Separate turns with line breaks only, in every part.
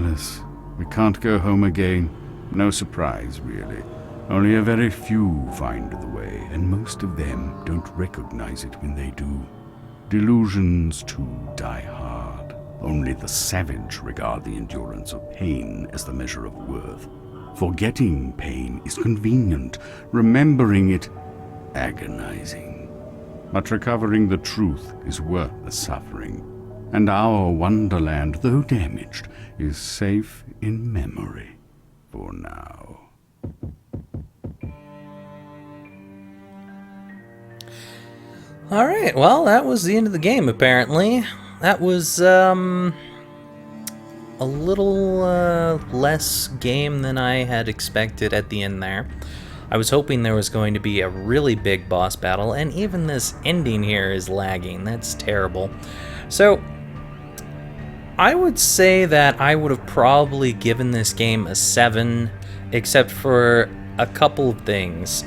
Alice. We can't go home again. No surprise, really. Only a very few find the way, and most of them don't recognize it when they do. Delusions, too, die hard. Only the savage regard the endurance of pain as the measure of worth. Forgetting pain is convenient, remembering it agonizing. But recovering the truth is worth the suffering, and our wonderland, though damaged, is safe in memory for now.
Alright, well, that was the end of the game, apparently. That was, a little, less game than I had expected at the end there. I was hoping there was going to be a really big boss battle, and even this ending here is lagging. That's terrible. So, I would say that I would have probably given this game a 7, except for a couple of things.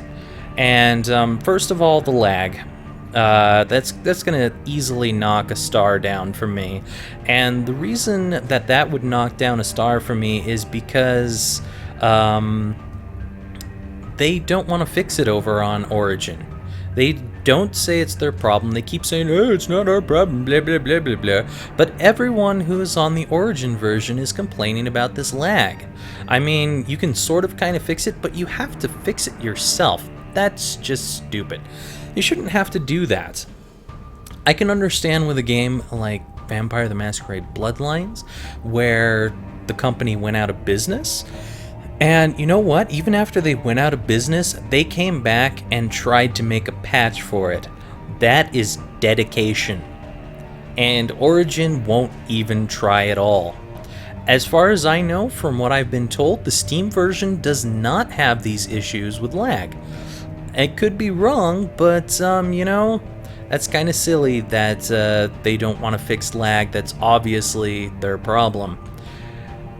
And, first of all, the lag. That's gonna easily knock a star down for me, and the reason that would knock down a star for me is because they don't want to fix it over on Origin. They don't say it's their problem. They keep saying, oh, it's not our problem, blah blah blah blah blah, but everyone who is on the Origin version is complaining about this lag. I mean, you can sort of kind of fix it, but you have to fix it yourself. That's just stupid. You shouldn't have to do that. I can understand with a game like Vampire the Masquerade Bloodlines, where the company went out of business. And you know what? Even after they went out of business, they came back and tried to make a patch for it. That is dedication. And Origin won't even try at all. As far as I know, from what I've been told, the Steam version does not have these issues with lag. It could be wrong, but, you know, that's kind of silly that they don't want to fix lag. That's obviously their problem.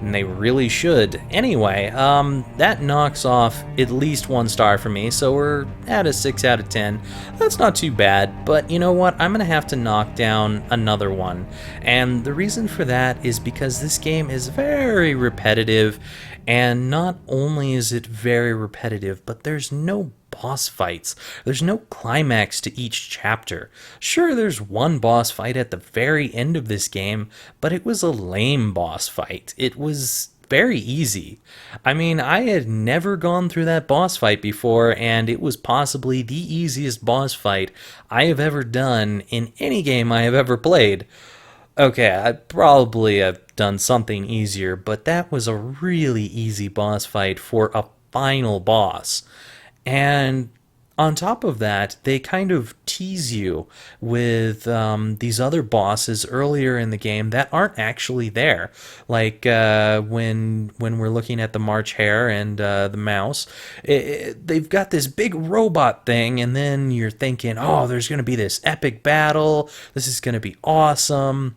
And they really should. Anyway, that knocks off at least 1 star for me, so we're at a 6 out of 10. That's not too bad, but you know what? I'm going to have to knock down another one. And the reason for that is because this game is very repetitive, and not only is it very repetitive, but there's no boss fights. There's no climax to each chapter. Sure, there's one boss fight at the very end of this game, but it was a lame boss fight. It was very easy. I mean, I had never gone through that boss fight before, and it was possibly the easiest boss fight I have ever done in any game I have ever played. Okay, I probably have done something easier, but that was a really easy boss fight for a final boss. And on top of that, they kind of tease you with these other bosses earlier in the game that aren't actually there. Like when we're looking at the March Hare and the mouse, they've got this big robot thing, and then you're thinking, oh, there's going to be this epic battle. This is going to be awesome.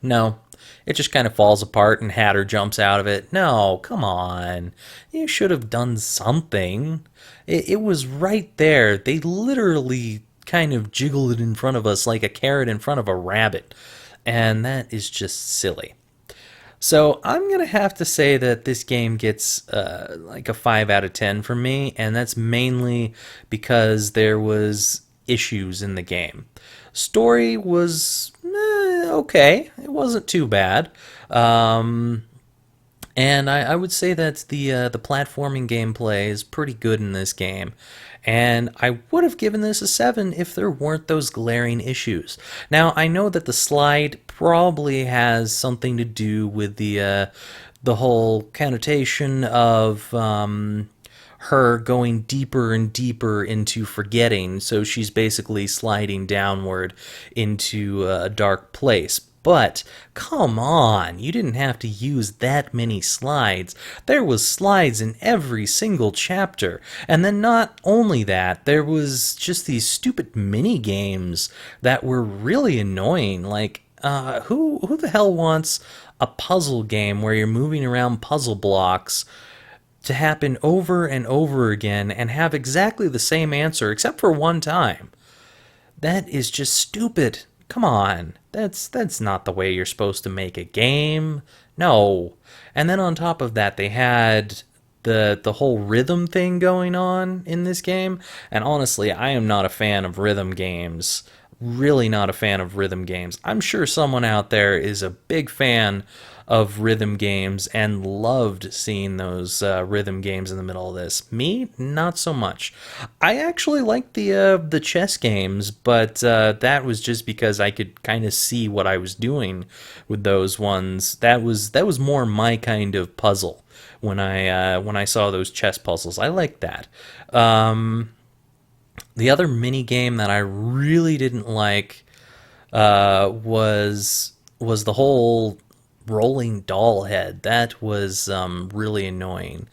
No. It just kind of falls apart and Hatter jumps out of it. No, come on. You should have done something. It was right there. They literally kind of jiggled it in front of us like a carrot in front of a rabbit. And that is just silly. So I'm going to have to say that this game gets like a 5 out of 10 for me. And that's mainly because there was issues in the game. Story was okay. It wasn't too bad. And I would say that the platforming gameplay is pretty good in this game. And I would have given this a 7 if there weren't those glaring issues. Now, I know that the slide probably has something to do with the whole connotation of her going deeper and deeper into forgetting, so she's basically sliding downward into a dark place. But, come on, you didn't have to use that many slides. There was slides in every single chapter. And then not only that, there was just these stupid mini-games that were really annoying. Like, who the hell wants a puzzle game where you're moving around puzzle blocks to happen over and over again and have exactly the same answer except for one time? That is just stupid. Come on. That's not the way you're supposed to make a game. No. And then on top of that, they had the whole rhythm thing going on in this game. And honestly, I am not a fan of rhythm games. Really not a fan of rhythm games. I'm sure someone out there is a big fan of rhythm games and loved seeing those rhythm games in the middle of this. Me, not so much. I actually like the chess games, but that was just because I could kind of see what I was doing with those ones. That was more my kind of puzzle when I saw those chess puzzles. I like that. The other mini game that I really didn't like was the whole rolling doll head. That was really annoying.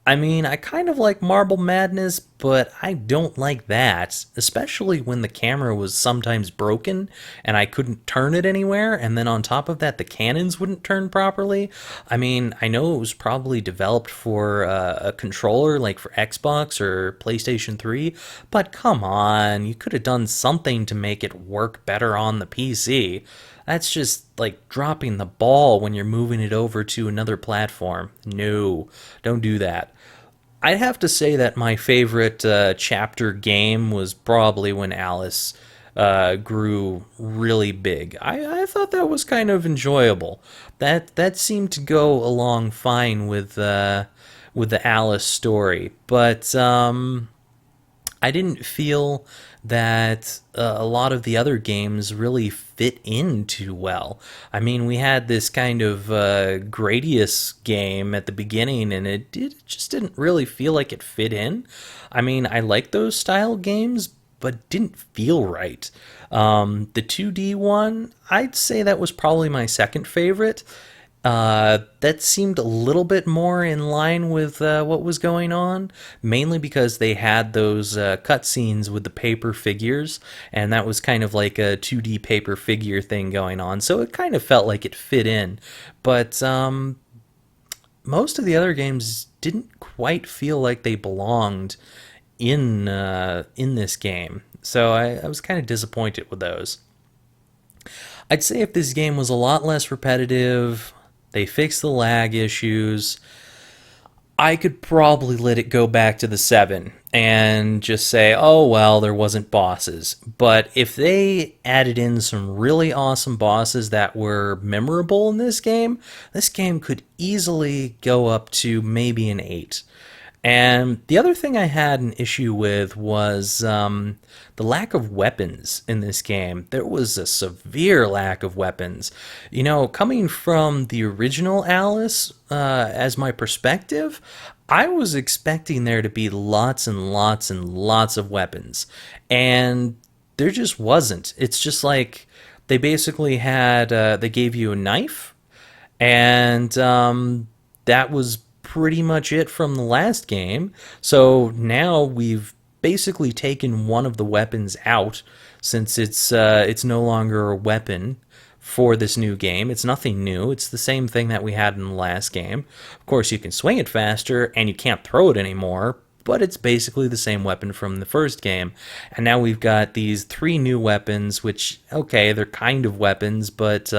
I mean, I kind of like Marble Madness, but I don't like that, especially when the camera was sometimes broken and I couldn't turn it anywhere, and then on top of that, the cannons wouldn't turn properly. I mean, I know it was probably developed for a controller like for Xbox or PlayStation 3, but come on, you could have done something to make it work better on the PC. That's just like dropping the ball when you're moving it over to another platform. No, don't do that. I'd have to say that my favorite chapter game was probably when Alice grew really big. I thought that was kind of enjoyable. That seemed to go along fine with the Alice story, but I didn't feel that a lot of the other games really fit in too well. I mean, we had this kind of Gradius game at the beginning, and it just didn't really feel like it fit in. I mean, I like those style games, but didn't feel right. The 2D one, I'd say that was probably my second favorite. That seemed a little bit more in line with what was going on, mainly because they had those cutscenes with the paper figures, and that was kind of like a 2D paper figure thing going on, so it kind of felt like it fit in. But most of the other games didn't quite feel like they belonged in this game, so I was kind of disappointed with those. I'd say if this game was a lot less repetitive, they fixed the lag issues, I could probably let it go back to the 7 and just say, oh, well, there wasn't bosses. But if they added in some really awesome bosses that were memorable in this game could easily go up to maybe an 8. And the other thing I had an issue with was the lack of weapons in this game. There was a severe lack of weapons. You know, coming from the original Alice, as my perspective, I was expecting there to be lots and lots and lots of weapons. And there just wasn't. It's just like they basically they gave you a knife, and that was pretty much it from the last game. So now we've basically taken one of the weapons out, since it's no longer a weapon for this new game. It's nothing new. It's the same thing that we had in the last game. Of course, you can swing it faster and you can't throw it anymore, but it's basically the same weapon from the first game. And now we've got these 3 new weapons, which, okay, they're kind of weapons, but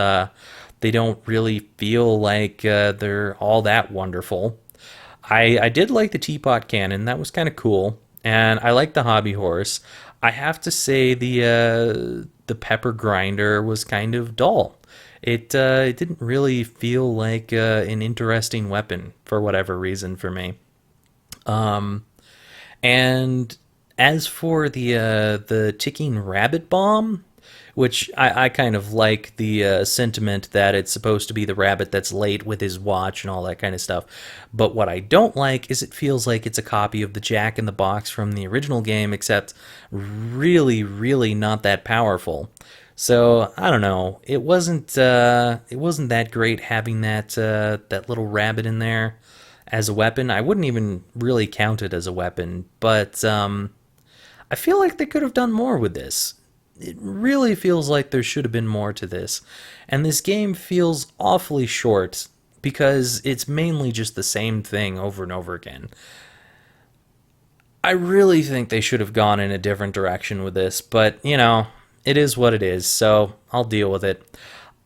they don't really feel like they're all that wonderful. I did like the teapot cannon. That was kind of cool. And I like the hobby horse. I have to say the pepper grinder was kind of dull. It didn't really feel like an interesting weapon for whatever reason for me. And as for the ticking rabbit bomb, which I kind of like the sentiment that it's supposed to be the rabbit that's late with his watch and all that kind of stuff. But what I don't like is it feels like it's a copy of the Jack in the Box from the original game, except really, really not that powerful. So I don't know. It wasn't that great having that little rabbit in there as a weapon. I wouldn't even really count it as a weapon, but I feel like they could have done more with this. It really feels like there should have been more to this. And this game feels awfully short because it's mainly just the same thing over and over again. I really think they should have gone in a different direction with this, but, you know, it is what it is, so I'll deal with it.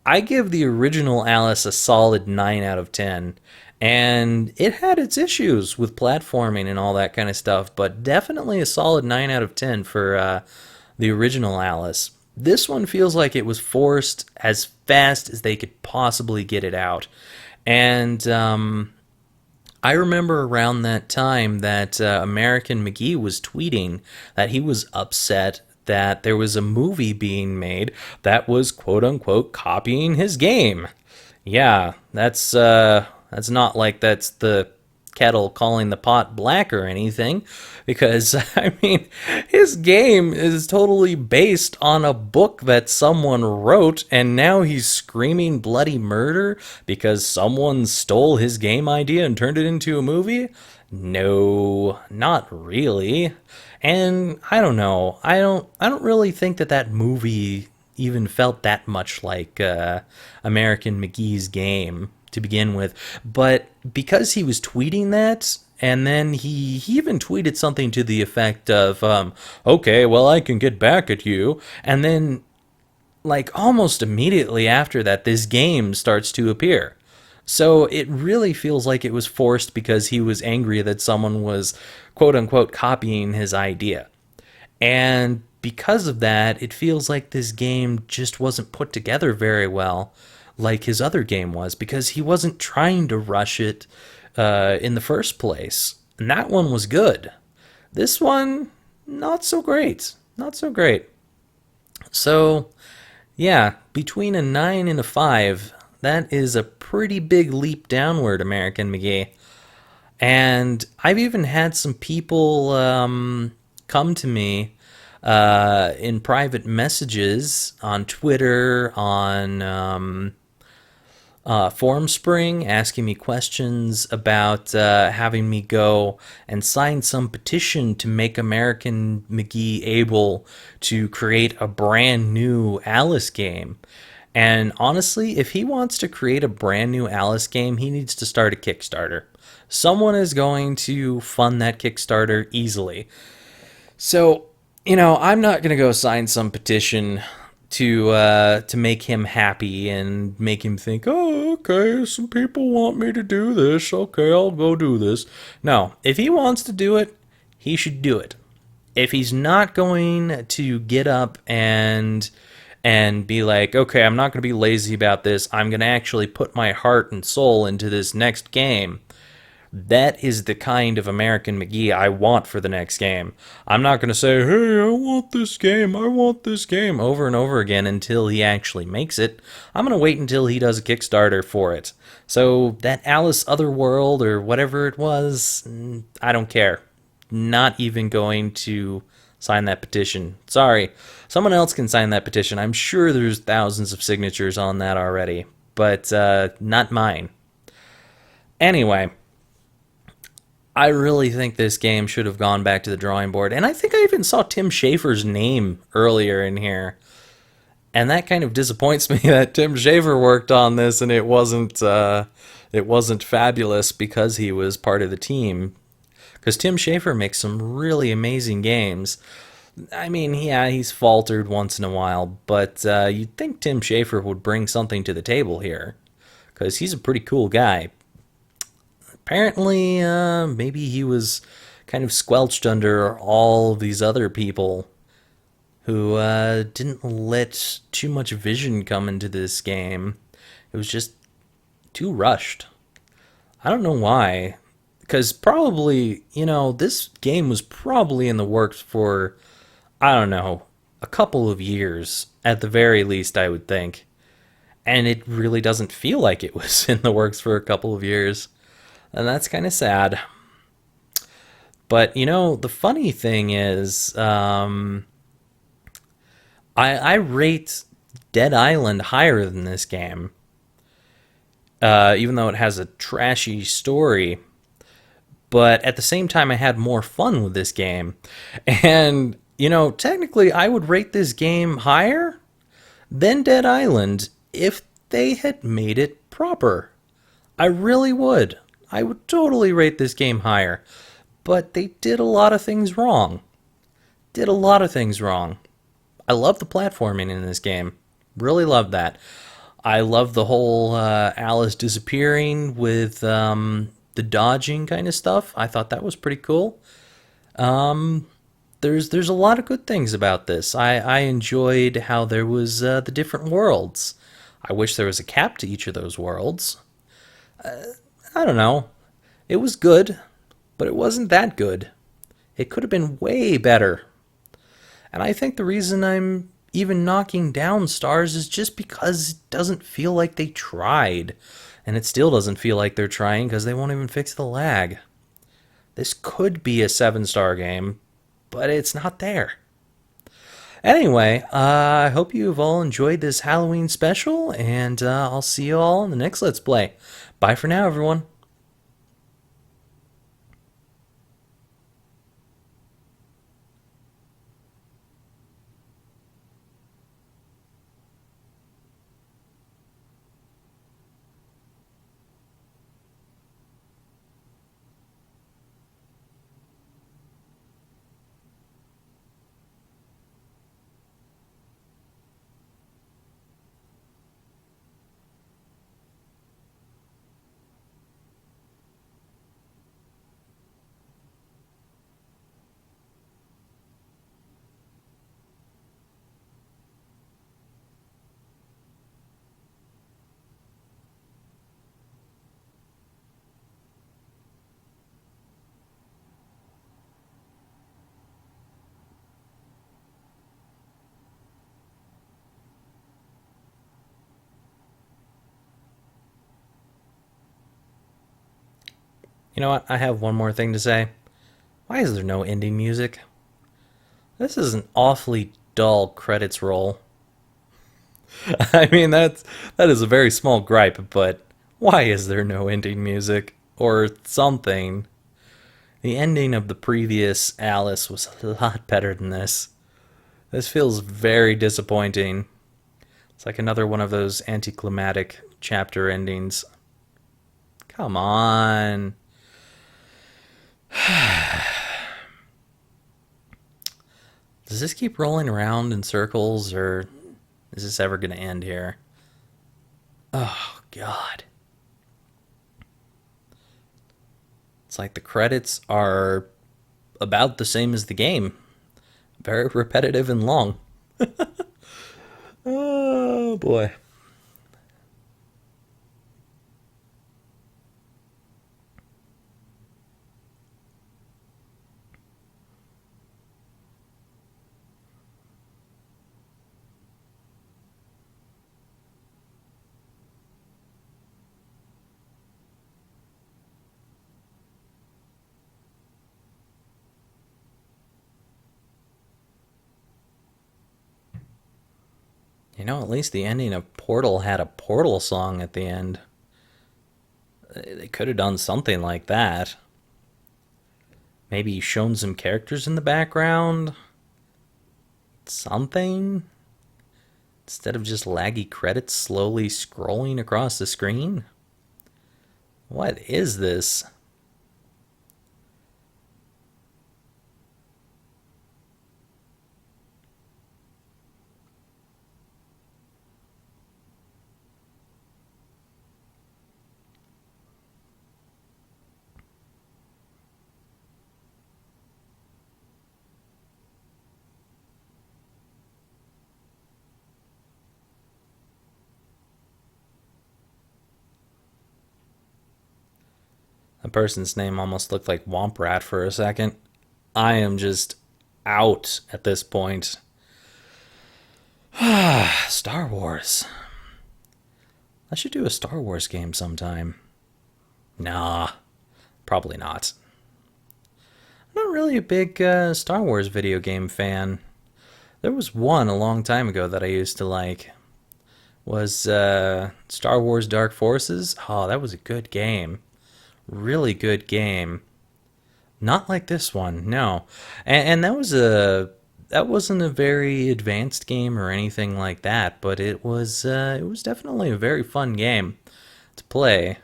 I give the original Alice a solid 9 out of 10. And it had its issues with platforming and all that kind of stuff, but definitely a solid 9 out of 10 for the original Alice. This one feels like it was forced as fast as they could possibly get it out. And I remember around that time that American McGee was tweeting that he was upset that there was a movie being made that was quote unquote copying his game. Yeah, that's not like that's the kettle calling the pot black or anything, because I mean, his game is totally based on a book that someone wrote, and now he's screaming bloody murder because someone stole his game idea and turned it into a movie? No, not really. And I don't know. I don't really think that that movie even felt that much like American McGee's game to begin with. But because he was tweeting that, and then he even tweeted something to the effect of, okay, well, I can get back at you. And then, like, almost immediately after that, this game starts to appear. So it really feels like it was forced because he was angry that someone was, quote unquote, copying his idea. And because of that, it feels like this game just wasn't put together very well like his other game was, because he wasn't trying to rush it in the first place. And that one was good. This one, not so great. Not so great. So, yeah, between a 9 and a 5, that is a pretty big leap downward, American McGee. And I've even had some people come to me in private messages on Twitter, on Formspring, asking me questions about having me go and sign some petition to make American McGee able to create a brand new Alice game. And honestly, if he wants to create a brand new Alice game, he needs to start a Kickstarter. Someone is going to fund that Kickstarter easily. So, I'm not going to go sign some petition to make him happy and make him think, oh, okay, some people want me to do this. Okay, I'll go do this. No, if he wants to do it, he should do it. If he's not going to get up and be like, okay, I'm not going to be lazy about this. I'm going to actually put my heart and soul into this next game. That is the kind of American McGee I want for the next game. I'm not going to say, hey, I want this game over and over again until he actually makes it. I'm going to wait until he does a Kickstarter for it. So that Alice Otherworld or whatever it was, I don't care. Not even going to sign that petition. Sorry. Someone else can sign that petition. I'm sure there's thousands of signatures on that already, but not mine. Anyway, I really think this game should have gone back to the drawing board. And I think I even saw Tim Schafer's name earlier in here. And that kind of disappoints me that Tim Schafer worked on this and it wasn't fabulous because he was part of the team. Because Tim Schafer makes some really amazing games. I mean, yeah, he's faltered once in a while, but you'd think Tim Schafer would bring something to the table here. Because he's a pretty cool guy. Apparently, maybe he was kind of squelched under all of these other people who didn't let too much vision come into this game. It was just too rushed. I don't know why. Because probably, this game was probably in the works for, I don't know, a couple of years. At the very least, I would think. And it really doesn't feel like it was in the works for a couple of years. And that's kind of sad. But, the funny thing is, I rate Dead Island higher than this game. Even though it has a trashy story. But at the same time, I had more fun with this game. And, technically, I would rate this game higher than Dead Island if they had made it proper. I really would. I would totally rate this game higher. But they did a lot of things wrong. I love the platforming in this game. Really love that. I love the whole Alice disappearing with the dodging kind of stuff. I thought that was pretty cool. There's a lot of good things about this. I enjoyed how there was the different worlds. I wish there was a cap to each of those worlds. I don't know. It was good, but it wasn't that good. It could have been way better. And I think the reason I'm even knocking down stars is just because it doesn't feel like they tried. And it still doesn't feel like they're trying because they won't even fix the lag. This could be a 7-star game, but it's not there. Anyway, I hope you've all enjoyed this Halloween special, and I'll see you all in the next Let's Play. Bye for now, everyone. You know what? I have one more thing to say. Why is there no ending music? This is an awfully dull credits roll. I mean, that is a very small gripe, but why is there no ending music? Or something. The ending of the previous Alice was a lot better than this. This feels very disappointing. It's like another one of those anticlimactic chapter endings. Come on. Does this keep rolling around in circles, or is this ever going to end here? Oh, God. It's like the credits are about the same as the game. Very repetitive and long. Oh, boy. You know, at least the ending of Portal had a Portal song at the end. They could have done something like that. Maybe shown some characters in the background. Something. Instead of just laggy credits slowly scrolling across the screen. What is this? A person's name almost looked like Womp Rat for a second. I am just out at this point. Star Wars. I should do a Star Wars game sometime. Nah, probably not. I'm not really a big Star Wars video game fan. There was one a long time ago that I used to like. Was Star Wars Dark Forces. Oh, that was a good game. Really good game. Not like this one, no. And that wasn't a very advanced game or anything like that, but it was definitely a very fun game to play.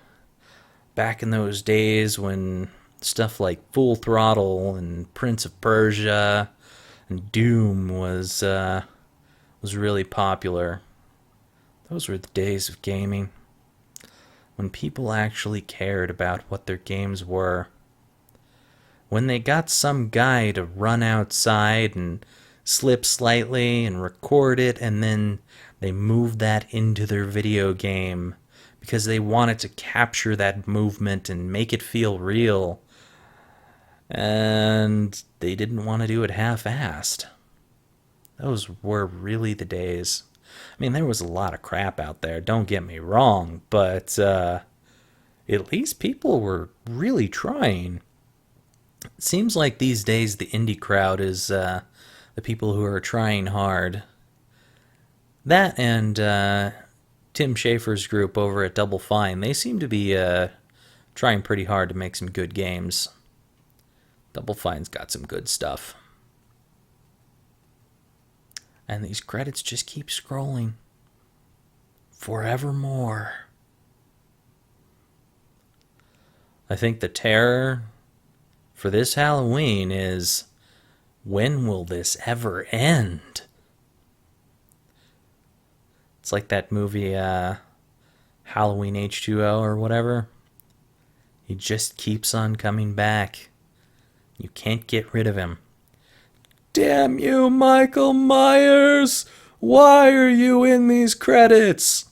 Back in those days when stuff like Full Throttle and Prince of Persia and Doom was really popular. Those were the days of gaming, when people actually cared about what their games were. When they got some guy to run outside and slip slightly and record it, and then they moved that into their video game because they wanted to capture that movement and make it feel real. And they didn't want to do it half-assed. Those were really the days. I mean, there was a lot of crap out there, don't get me wrong, but at least people were really trying. It seems like these days the indie crowd is the people who are trying hard. That and Tim Schafer's group over at Double Fine, they seem to be trying pretty hard to make some good games. Double Fine's got some good stuff. And these credits just keep scrolling. Forevermore. I think the terror for this Halloween is, when will this ever end? It's like that movie Halloween H2O or whatever. He just keeps on coming back. You can't get rid of him. Damn you, Michael Myers! Why are you in these credits?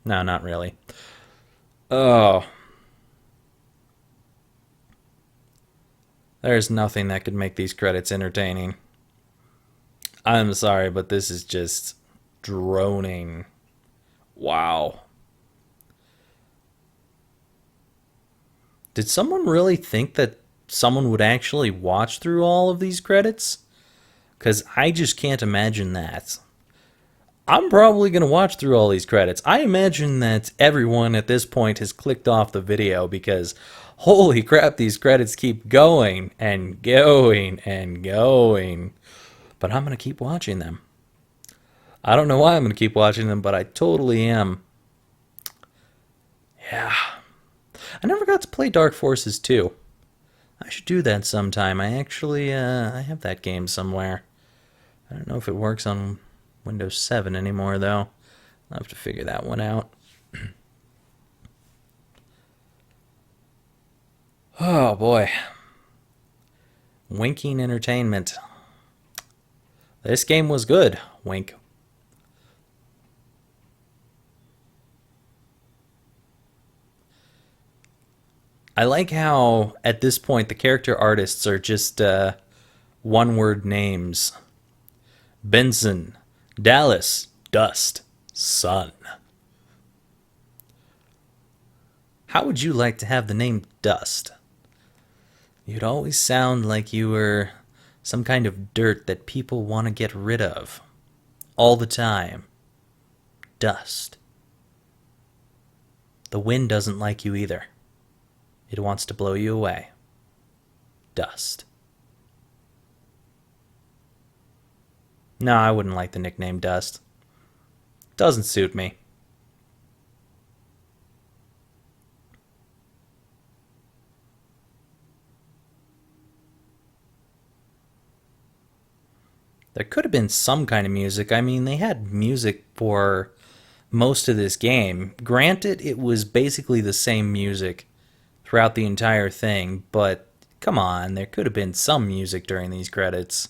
No, not really. Oh. There's nothing that could make these credits entertaining. I'm sorry, but this is just droning. Wow. Did someone really think that someone would actually watch through all of these credits? Because I just can't imagine that. I'm probably going to watch through all these credits. I imagine that everyone at this point has clicked off the video because, holy crap, these credits keep going and going and going. But I'm going to keep watching them. I don't know why I'm going to keep watching them, but I totally am. Yeah. I never got to play Dark Forces 2. I should do that sometime. I actually, I have that game somewhere. I don't know if it works on Windows 7 anymore, though. I'll have to figure that one out. Oh, boy. Winking Entertainment. This game was good. Wink. I like how, at this point, the character artists are just one-word names. Benson, Dallas, Dust, Sun. How would you like to have the name Dust? You'd always sound like you were some kind of dirt that people want to get rid of. All the time. Dust. The wind doesn't like you either. It wants to blow you away. Dust. No, I wouldn't like the nickname Dust. Doesn't suit me. There could have been some kind of music. I mean, they had music for most of this game. Granted, it was basically the same music throughout the entire thing, but come on, there could have been some music during these credits.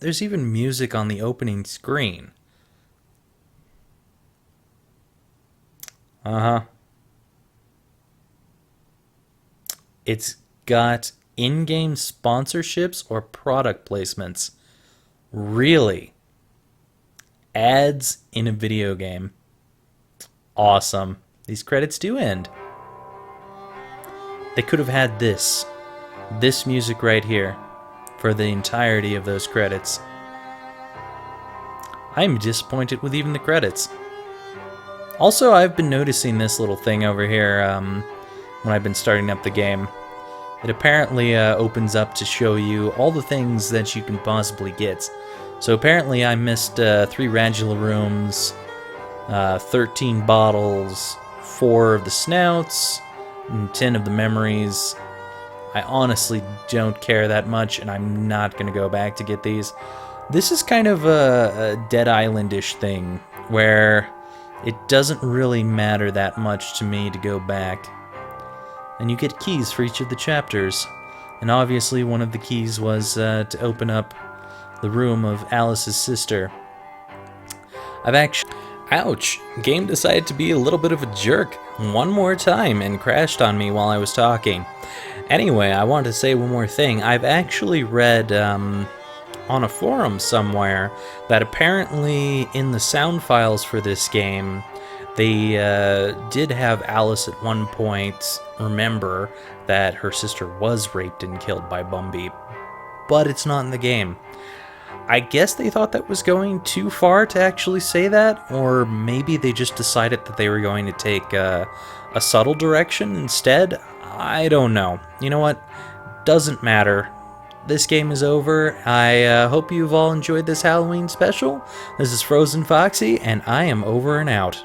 There's even music on the opening screen. Uh-huh. It's got in-game sponsorships or product placements. Really? Ads in a video game. Awesome. These credits do end. They could have had this music right here for the entirety of those credits. I'm disappointed with even the credits. Also, I've been noticing this little thing over here when I've been starting up the game. It apparently opens up to show you all the things that you can possibly get. So apparently I missed 3 radula rooms, 13 bottles, 4 of the snouts, and 10 of the memories. I honestly don't care that much, and I'm not going to go back to get these. This is kind of a Dead Island-ish thing, where it doesn't really matter that much to me to go back. And you get keys for each of the chapters. And obviously one of the keys was to open up the room of Alice's sister. I've actually... Ouch! Game decided to be a little bit of a jerk one more time and crashed on me while I was talking. Anyway, I wanted to say one more thing. I've actually read on a forum somewhere that apparently in the sound files for this game, they did have Alice at one point remember that her sister was raped and killed by Bumby, but it's not in the game. I guess they thought that was going too far to actually say that, or maybe they just decided that they were going to take a subtle direction instead. I don't know. You know what? Doesn't matter. This game is over. I hope you've all enjoyed this Halloween special. This is FrozenFoxy, and I am over and out.